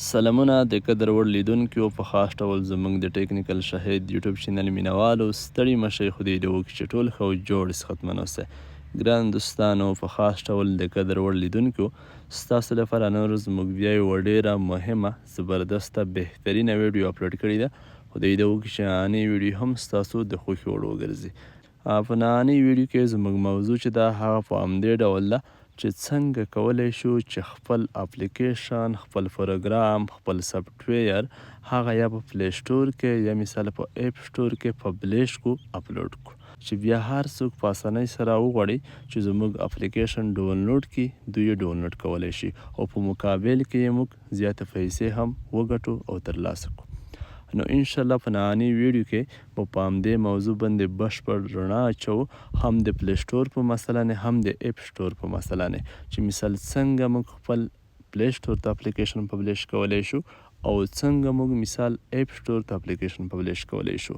سلامونه د قدر وړ لیدونکو په خاص ډول زموږ د ټیکنیکل شاهد یوټیوب چینل مینوالو ستړي مشئ خدای دې وکړي چې ټول ښه او جوړ صحتمن اوسئ. ګران دوستانو په خاص ډول د قدر وړ لیدونکو ستاسو لپاره نن ورځ موږ بیا یوه ډیره مهمه زبردسته بهترینه ویډیو اپلوډ کړې ده. خدای دې وکړي چې نننۍ ویډیو هم ستاسو د خوښې وړ وګرځي. په نننۍ ویډیو کې زموږ موضوع چې ده هغه په همدې ډول ده چې څنګه کولی شو چې خپل اپلیکیشن، خپل پروګرام، خپل سافټویر هغه یا په پلی سټور کې یا مثال په اپ سټور کې پبلیش کو، اپلوډ کو، چې بیا هر څوک په اسانۍ سره وغواړي چې زموږ اپلیکیشن ډاونلوډ کړي، دوی یې ډاونلوډ کولی شي او په مقابل کې یې موږ زیاته پیسې هم وګټو او ترلاسه کړو. نو انشاءالله په نننۍ ویډیو کې به په همدې موضوع باندې بشپړ رڼا اچوو، هم د پلی سټور په مسله نه، هم د اپ سټور په مسله نه، چې مثال څنګه موږ خپل پلی سټور ته اپلیکیشن پبلیش کولی شو او څنګه موږ مثال اپ سټور ته اپلیکیشن پبلیش کولی شو.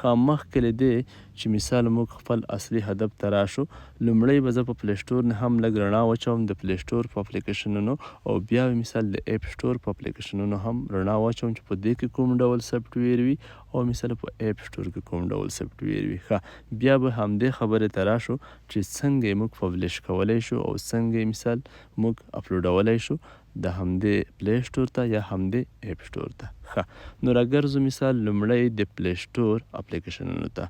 مخکې له دې چې مثال موږ خپل اصلي هدف ته راشو، لومړی به زه په پلی سټور نه هم لږ رڼا واچوم د پلی سټور په اپلیکیشنونو، او بیا مثال د اپ سټور په اپلیکیشنونو هم رڼا واچوم چې په دې کې کوم ډول سافټویر وي او مثال په اپ سټور کې کوم ډول سافټویر وي. بیا به همدې خبرې ته راشو چې څنګه یې موږ پبلیش کولی شو او څنګه یې مثال موږ اپلوډولی شو د همدې پلی سټور ته یا همدې اپ سټور ته. نو راګرځو مثال لومړی د پلی سټور اپلیکیشنونو ته.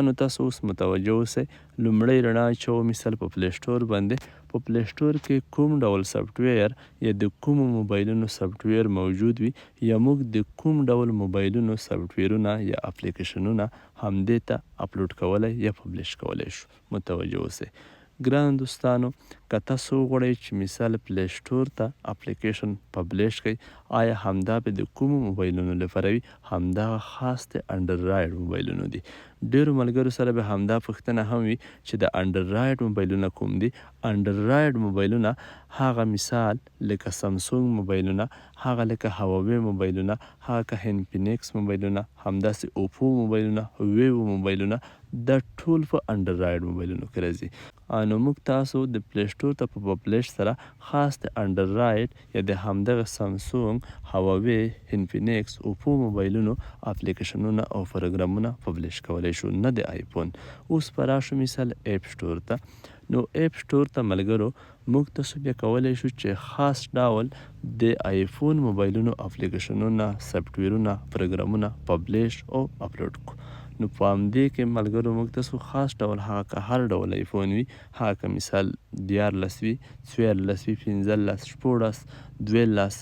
نو تاسو اوس متوجه اوسئ، لومړی رڼا اچوو مثال په پلی سټور باندې. په پلی سټور کې کوم ډول سافټویر یا د کومو موبایلونو سافټویر موجود وي یا موږ د کوم ډول موبایلونو سافټویرونه یا اپلیکیشنونه همدې ته اپلوډ کولی یا پبلیش کولی شو. متوجه اوسئ. ګران دوستانو، که تاسو وغواړئ چې مثال پلی سټور ته اپلیکیشن پبلیش کړئ، آیا همدا به د کومو موبایلونو لپاره وي؟ همدغه خاص د انډرایډ موبایلونو دي. ډیرو ملګرو سره به همدا پوښتنه هم وي چې د انډرایډ موبایلونه کوم دي. انډرایډ موبایلونه هغه مثال لکه سامسونګ موبایلونه، هغه لکه هواوی موبایلونه، هغه که هینفینکس موبایلونه، همداسې اوپو موبایلونه، ویوو موبایلونه، دا ټول په انډرایډ موبایلونو کې راځي. نو موږ تاسو د پلی سټور ته په پبلیش سره خاص د انډرایډ یا د همدغه سامسونګ، هواوی، هینفینکس، اوپو موبایلونو اپلیکیشنونه او پروګرامونه پبلیش کولی شو، نه د آیفون. اوس به راشو مثال اپ سټور ته. نو اپ سټور ته ملګرو موږ تاسو بیا کولی شو چې خاص ډول د آیفون موبایلونو اپلیکیشنونه، سافټویرونه، پروګرامونه پبلیش او اپلوډ کړو. نو په همدې کې ملګرو موږ تاسو خاص ډول هغه که هر ډول آیفون وي، هغه که مثال 14 وي، 14 وي، 15، 14، 12،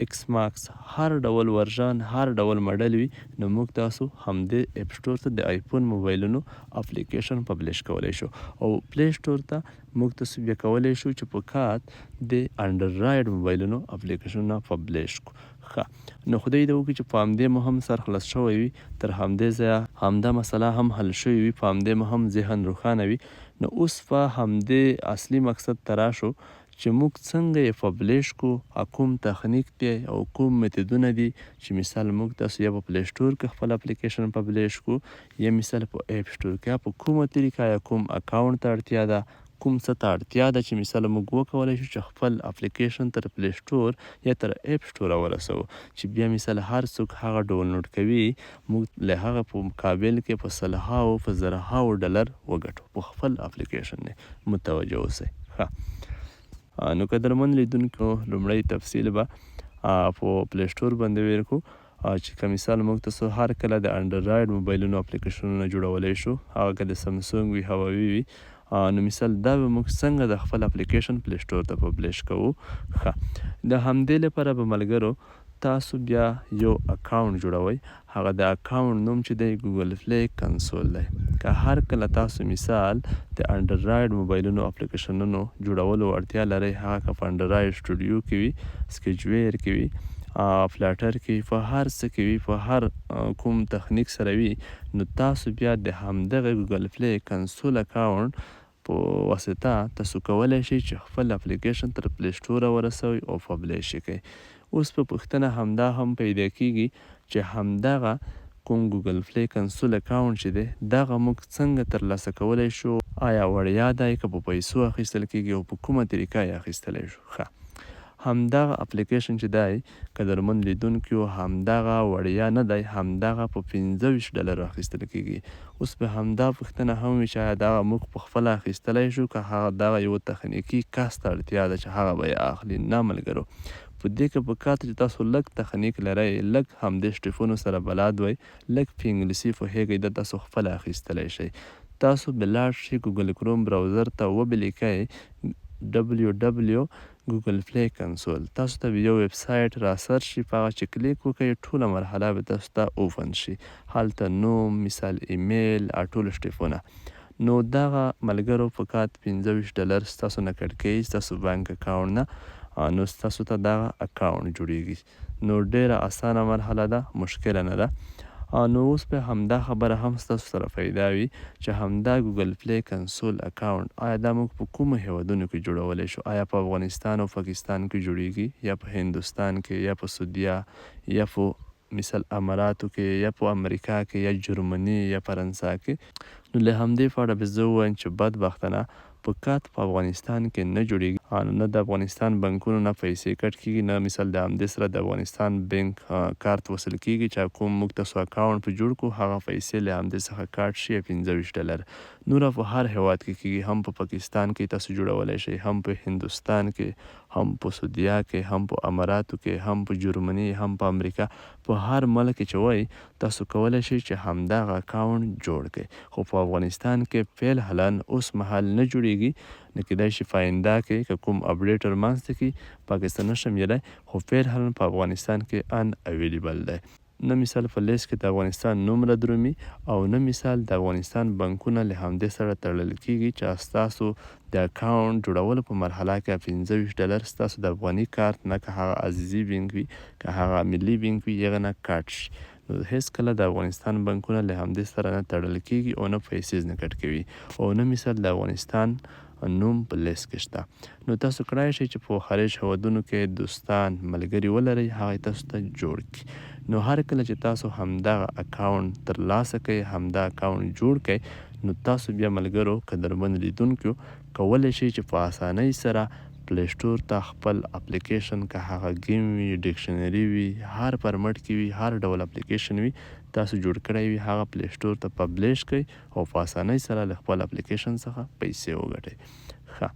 ایکس ماکس، هر ډول ورژن، هر ډول ماډل وي، نو موږ تاسو همدې اپ سټور ته د آیفون موبایلونو اپلیکیشن پبلیش کولی شو. او پلی سټور ته موږ تاسو بیا کولی شو چې په کات د انډرایډ موبایلونو اپلیکیشنونه پبلیش کړو. نو خدای دې وکړي چې په همدې مو هم سر خلاص شوی وي، تر همدې ځایه همدا مسله هم حل شوې وي، په همدې مو هم ذهن روښانه وي. نو اوس په همدې اصلي مقصد ته راشو چې موږ څنګه یې پبلیش کو، کوم تخنیک دی او کوم میتودونه دي چې مثال موږ تاسو یا په پلی سټور کې خپل اپلیکیشن پبلیش کو یا مثال په اپ سټور کې، په کومه طریقه یا کوم اکاونټ ته اړتیا ده، کوم څه ته اړتیا ده چې مثال موږ وکولی شو چې خپل اپلیکیشن تر پلی سټور یا تر اپ سټوره ورسوو، چې بیا مثال هر څوک هغه ډاونلوډ کوي، موږ له هغه په مقابل کې په سلهاو، په زرهاو ډالر وګټو په خپل اپلیکیشن نه. متوجه اوسئ. نو قدرمن لیدونکو، لومړی تفصیل به په پلی سټور باندې ویل کو چې که مثال موږ تاسو هر کله د انډرایډ موبایلونو اپلیکیشنونه جوړولی شو، هغه که د سامسونګ وي، هواوی وي، نو مثال دا به موږ څنګه د خپل اپلیکیشن پلی سټور ته پبلیش کوو. د همدې لپاره به ملګرو تاسو بیا یو اکاونټ جوړوئ. هغه د اکاونټ نوم چې دی ګوګل پلی کنسول دی. که هر کله تاسو مثال د انډرایډ موبایلونو اپلیکیشنونو جوړولو اړتیا لرئ، هغه که په انډرایډ سټوډیو کې وي، سکیچویر کې وي، فلاټر کې، په هر څه کې وي، په هر کوم تخنیک سره وي، نو تاسو بیا د همدغه ګوګل پلی کنسول اکاونټ په واسطه تاسو کولی شئ چې خپل اپلیکیشن تر پلی سټوره ورسوئ او پبلیش یې کړئ. اوس په پوښتنه همدا هم پیدا کیږي چې همدغه کوم ګوګل پلی کنسول اکاونټ چې دی، دغه موږ څنګه ترلاسه کولی شو؟ آیا وړیا دی که په پیسو اخیستل کیږي او په کومه طریقه یې اخیستلی شو؟ همدغه اپلیکیشن چې دی قدرمن لیدونکو همدغه وړیا نه دی، همدغه په 25 ډالرو اخیستل کیږي. اوس به همدا پوښتنه هم وي چې آیا دغه موږ په خپله اخیستلی شو که هغه دغه یو تخنیکي کس ته اړتیا ده چې هغه به یې اخلي. نه ملګرو، په دې کې په کار چې تاسو لږ تخنیک لرئ، لږ همدې سټیپونو سره بلد وئ، لږ په انګلیسي پوهیږئ، د تاسو خپله اخیستلی شئ. تاسو به لاړ شئ ګوګل کروم براوزر ته وبې لیکئ www.google play console. تاسو ته یو ویب سایټ را سرچ شي، په هغه چې کلیک وکئ ټوله مرحله به تاسو ته اوپن شي. هلته نوم، مثال ایمیل، ټول سټیپونه. نو دغه ملګرو فقط 25 ډالر ستاسو نه کټ کوي ستاسو بانک اکاونټ نه، نو ستاسو ته دغه اکاونټ جوړیږي. نو ډیره اسانه مرحله ده، مشکله نه ده. نو اوس به همدا خبره هم ستاسو سره پیدا وي چې همدا ګوګل پلی کنسول اکاونټ آیا دا موږ په کومو هیوادونو کې جوړولی شو؟ آیا په افغانستان او پاکستان کې جوړیږي، یا په هندوستان کې، یا په سعودیه، یا په مثل اماراتو کې، یا په امریکا کې، یا جرمني، یا فرانسه کې؟ نو له همدې په اړه به زه ووایم چې بدبختانه فقط په افغانستان کې نه جوړیږي، نه د افغانستان بانکونو نه پیسې کټ کیږي، نه مثال د همدې سره د افغانستان بانک کارت وصل کیږي چې کوم موږ تاسو اکاونټ په جوړ کړو هغه پیسې له همدې څخه کټ شي 25 ډالر. نور په هر هیواد کې کیږي، هم په پاکستان کې تاسو جوړولی شئ، هم په هندوستان کې، هم په سعودیه کې، هم په اماراتو کې، هم په جرمني، هم په امریکا، په هر ملک کې چې وای تاسو کولی شئ چې همدغه اکاونټ جوړ کړئ. خو په افغانستان کې فعلا اوس مهال نه جوړیږي، نو کیدای شي په آینده کې که کوم اپډیټ ورمنځته کړي پاکستان نشم یلی، خو فعلا په افغانستان کې ان اویلیبل دی. نه مثال په لیست کې د افغانستان نوم را درومي، او نه مثال د افغانستان بانکونه له همدې سره تړل کیږي چې ستاسو د اکاونټ جوړولو په مرحله کې 25 ډالر ستاسو د افغاني کارت نه، که هغه عزیزي بانک وي، که هغه ملي بانک وي، هغه نه کټ شي. نو هیڅ کله د افغانستان بانکونه له همدې سره نه تړل کیږي او نه پیسې نه کټ کوي، او نه مثال د افغانستان نوم په لیست کې شته. نو تاسو کړای شئ چې په خارج هیوادونو کې دوستان ملګري ولرئ، هغه تاسو ته جوړ کړي. نو هر کله چې تاسو همدغه اکاونټ ترلاسه کړئ، همدا اکاونټ جوړ کړئ، نو تاسو بیا ملګرو قدرمن لیدونکو کولی شئ چې په اسانۍ سره پلی سټور ته خپل اپلیکیشن، که هغه گیم وي، ډکشنري وي، هر فارمټ کې وي، هر ډول اپلیکیشن وي تاسو جوړ کړی وي، هغه پلی سټور ته پبلیش کړئ او په اسانۍ سره له خپل اپلیکیشن څخه پیسې وګټئ. ښه،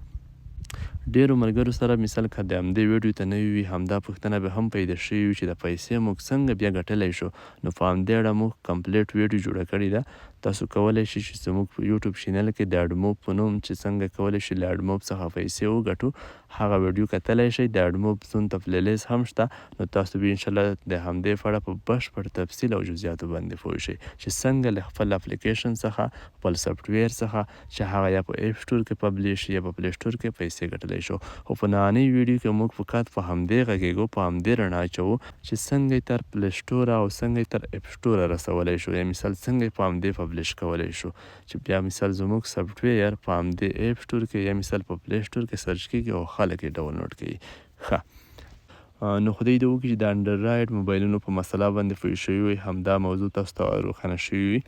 ډیرو ملګرو سره مثال که د همدې ویډیو ته نوي وي همدا پوښتنه به هم پیدا شوې وي چې د پیسې موږ څنګه بیا ګټلی شو. نو په همدې اړه موږ کمپلیټ ویډیو جوړه کړې ده. تاسو کولی شئ چې زموږ په یوټیوب چینل کې د اډموب په نوم چې څنګه کولی شئ له اډموب څخه پیسې وګټو هغه ویډیو کتلی شئ. د اډموب زون ته پلیلیست هم شته، نو تاسو به انشاءالله د همدې په اړه په بشپړ تفصیل او جزئیاتو باندې پوه شئ چې څنګه له خپل اپلیکیشن څخه، خپل سافټویر څخه چې هغه یا په اپ سټور کې پبلیش یا په پلی سټور کې پیسې ګټلی شو. خو په نننۍ ویډیو کې موږ فقط په همدې غږیږو، په همدې رڼا اچوو چې څنګه یې تر پلی سټور او څنګه یې تر اپ سټور رسولی شو، یا مثال څنګه یې په همدې پبلیش کولی شو چې بیا مثال زموږ سافټویر په همدې اپ سټور کې یا مثال په پلی سټور کې سرچ کیږي او خلک یې ډاونلوډ کوي. ښه، نو خدای دې وکړي چې د انډرایډ موبایلونو په مسله باندې پوه شوي وي، همدا موضوع تاسو ته روښانه شوي وي.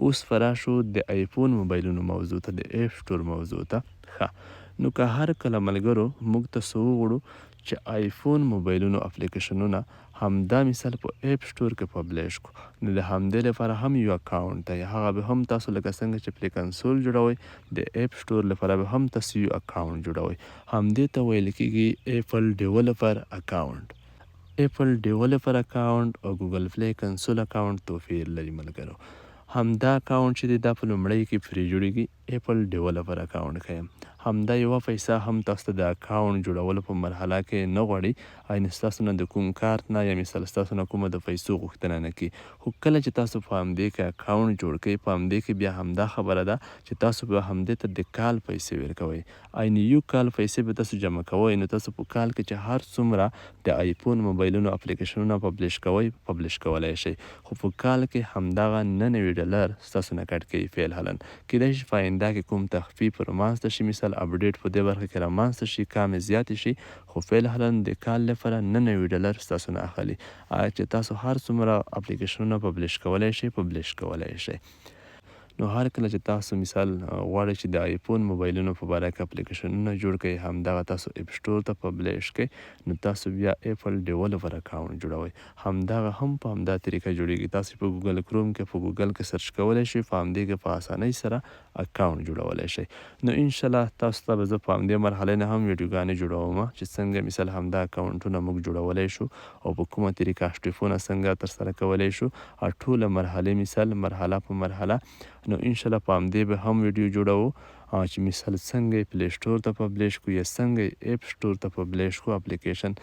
اوس فرا شو د آیفون موبایلونو موضوع ته، د اپ سټور موضوع ته. ښه، نو که هر کله ملګرو موږ ته څه وغواړو چې آیفون موبایلونو اپلیکیشنونه همدا مثال په اپ سټور کې پبلیش کو، نو د همدې لپاره هم یو اکاونټ دی. هغه به هم تاسو لکه څنګه چې پلی کنسول جوړوئ، د اپ سټور لپاره به هم تاسو یو اکاونټ جوړوئ. همدې ته ویل کیږي اپل ډیولپر اکاونټ. اپل ډیولپر اکاونټ او ګوګل پلی کنسول اکاونټ توپیر لري ملګرو. همدا اکاونټ چې دی دا په لومړی کې فری جوړیږي، اپل ډیولپر اکاونټ ښیم. همدا یوه پیسه هم تاسو ته د اکاونټ جوړولو په مرحله کې نه غواړي، اینې ستاسو نه د کوم کارت نه یا مثال ستاسو نه کومه د پیسو غوښتنه نه کوي. خو کله چې تاسو په همدې کې اکاونټ جوړ کړئ، په همدې کې بیا همدا خبره ده چې تاسو به همدې ته د کال پیسې ورکوئ. اینې یو کال پیسې به تاسو جمع کوئ، نو تاسو په کال کې چې هر څومره د آیفون موبایلونو اپلیکیشنونه پبلیش کوئ پبلیش کولی شئ. خو په کال کې همدغه 99 ډالر ستاسو نه کټ کوي فعلا. کیدای شي په آینده کې کوم تخفیف رامنځته شي، مثال اپډیټ په دې برخه کې رامنځته شي، کامې زیاتې شي، خو فعلا د کال لپاره 99 ډالر ستاسو نه اخلي. چې تاسو هر څومره اپلیکیشنونه پبلیش کولی شئ پبلیش کولی شئ. نو هر کله چې تاسو مثال غواړئ چې د آیفون موبایلونو په باره کې اپلیکیشنونه جوړ کړئ، همدغه تاسو اپ سټور ته پبلیش کړئ، نو تاسو بیا ایپل ډیولپر اکاونټ جوړوئ. همدغه هم په همدا طریقه جوړیږي. تاسو په ګوګل کروم کې په ګوګل کې سرچ کولی شئ، په همدې کې په اسانۍ سره اکاونټ جوړولی شئ. نو انشاءالله تاسو ته به زه په همدې مرحلې نه هم ویډیوګانې جوړوم چې څنګه مثال همدا اکاونټونه موږ جوړولی شو او په کومه طریقه سټیپونه څنګه ترسره کولی شو، ټوله مرحلې مثال مرحله په مرحله. نو انشاءالله په همدې به هم ویډیو جوړوو چې مثال څنګه یې پلی سټور ته پبلیش کړو یا څنګه یې اپ سټور ته پبلیش کړو اپلیکیشن.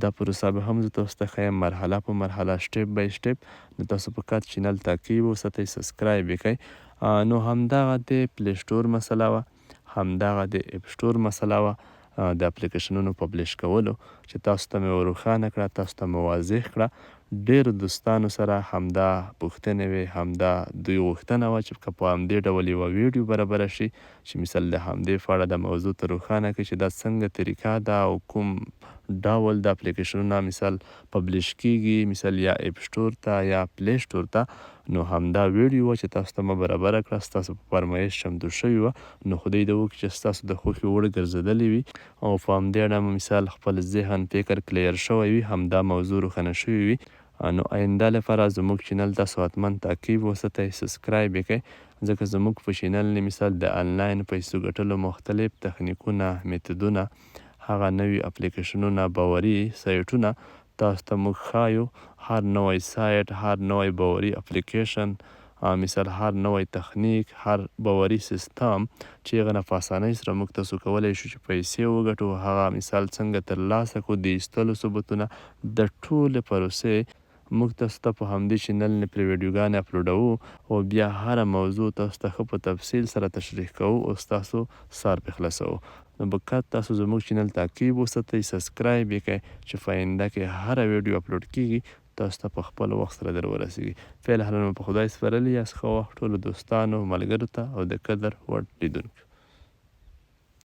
دا پروسه به هم زه تاسو ته ښیم مرحله په مرحله، سټیپ بای سټیپ. نو تاسو فقط چینل تعقیب وساتئ، سبسکرایب یې کړئ. نو همدغه د پلی سټور مسله وه، همدغه د اپ سټور مسله وه، د اپلیکیشنونو پبلیش کولو چې تاسو ته مې وروښانه کړه، تاسو ته مې واضح کړه. ډېرو دوستانو سره همدا پوښتنې وې، همدا دوی غوښتنه وه چې که په همدې ډول یوه ویډیو برابره شي چې مثال د همدې په اړه د موضوع ته روښانه کړي چې دا څنګه طریقه ده او کوم ډول د اپلیکیشنونه مثال پبلیش کیږي، مثال یا اپ سټور ته یا پلی سټور ته. نو همدا ویډیو وه چې تاسو ته مې برابره کړه، ستاسو په فرمایش چمتو شوې وه. نو خدای دې وکړي چې ستاسو د خوښې وړ ګرځېدلې وي او په همدې اړه مو مثال خپل ذهن فکر کلیر شوی وي، همدا موضوع روښانه شوې وي. نو آینده لپاره زموږ چینل تاسو حتما تعقیب وساتئ، سبسکرایب یې کړئ، ځکه زموږ په چینل نه مثال د آنلاین پیسو ګټلو مختلف تخنیکونه، میتودونه، هغه نوي اپلیکیشنونه، باوري سایټونه تاسو ته موږ ښایو. هر نوی سایټ، هر نوی باوري اپلیکیشن، مثال هر نوی تخنیک، هر باوري سیستم چې هغه نه په اسانۍ سره موږ تاسو کولی شو چې پیسې وګټو، هغه مثال څنګه ترلاسه کړو، د ایستلو ثبوتونه، د ټولې پروسې موږ تاسو ته په همدې چینل نه پرې ویډیوګانې اپلوډوو او بیا هره موضوع تاسو ته ښه په تفصیل سره تشریح کوو او ستاسو سر پرې خلاصوو. نو فقط تاسو زموږ چینل تعقیب وساتئ، سبسکرایب یې کړئ چې په آینده کې هره ویډیو اپلوډ کیږي تاسو ته په خپل وخت سره در ورسیږي. فعلا نو په خدای سپارلي یاست. ښه وخت ټولو دوستانو، ملګرو ته او د قدر وړ لیدونکو.